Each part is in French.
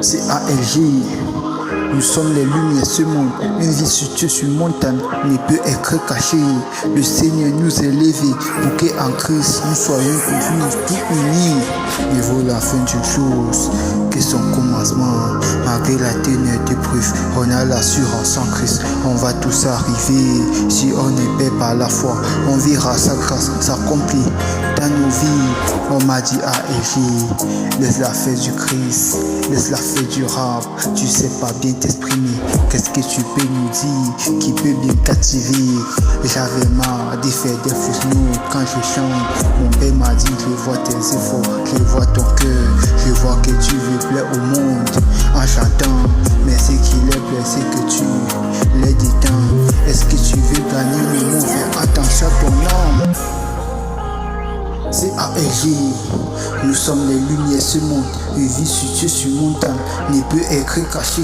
C'est ALG. Nous sommes les lumières ce monde. Une vie située sur une montagne ne peut être cachée. Le Seigneur nous a élevés pour qu'en Christ nous soyons toujours tout unis. Il vaut la fin d'une chose que son commencement. Malgré la ténèbre d'épreuve, on a l'assurance en Christ. On va tous arriver. Si on est paix par la foi, on verra sa grâce s'accomplir dans nos vies. On m'a dit ALG, laisse la fête du Christ, laisse la fête du rap. Tu sais pas bien t'exprimer. Qu'est-ce que tu peux nous dire qui peut bien captiver? J'avais marre de faire des fausses notes quand je chante. Mon père m'a dit, je vois tes efforts, je vois ton cœur, je vois que tu veux plaire au monde en chantant. Mais ce qui les plaît, c'est que tu les détends. Est-ce que tu veux gagner le monde? Fais attention à ton âme. C'est ALG, nous sommes les lumières ce monde. Une vie située sur montagne ne peut être cachée.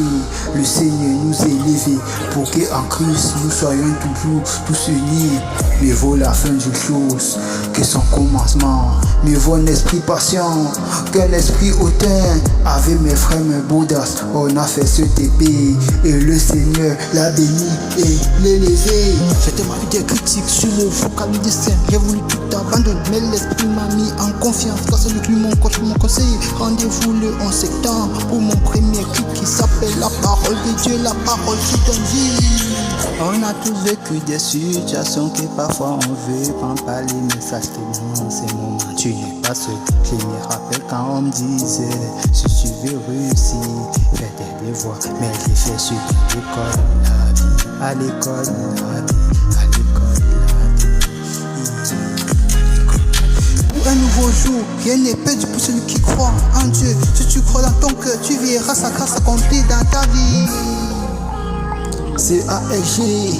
Le Seigneur nous a élevés pour qu'en Christ nous soyons toujours tous unis. Mieux vaut la fin d'une chose que son commencement. Mieux vaut un esprit patient qu'un esprit hautain. Avec mes frères, mes bouddhas, on a fait ce TP et le Seigneur l'a béni et l'élevé. J'étais ma vie des critiques sur le vocal du destin. J'ai voulu tout abandonner, mais l'esprit m'a mis en confiance. Car c'est lui mon coach, mon conseiller. Rendez-vous le 11 septembre pour mon premier clip qui s'appelle La Parole de Dieu, la parole qui donne vie. On a tous vécu des situations que parfois on veut pas en parler, mais sache que dans ces moments tu n'es pas seul. Je me rappelle quand on me disait, si tu veux réussir, fais tes devoirs. Mais j'ai fait sur l'école de la vie, à l'école de la vie, à l'école de la vie. Pour un nouveau jour, rien n'est perdu pour celui qui croit en Dieu. Si tu crois dans ton cœur, tu verras sa grâce accomplie dans ta vie. C'est ALG,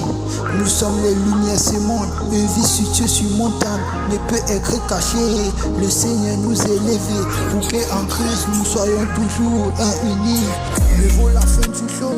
nous sommes les lumières ce monde. Une vie située sur montagne ne peut être cachée. Le Seigneur nous a élevés pour qu'en Christ nous soyons toujours unis. Mieux vaut la fin du jour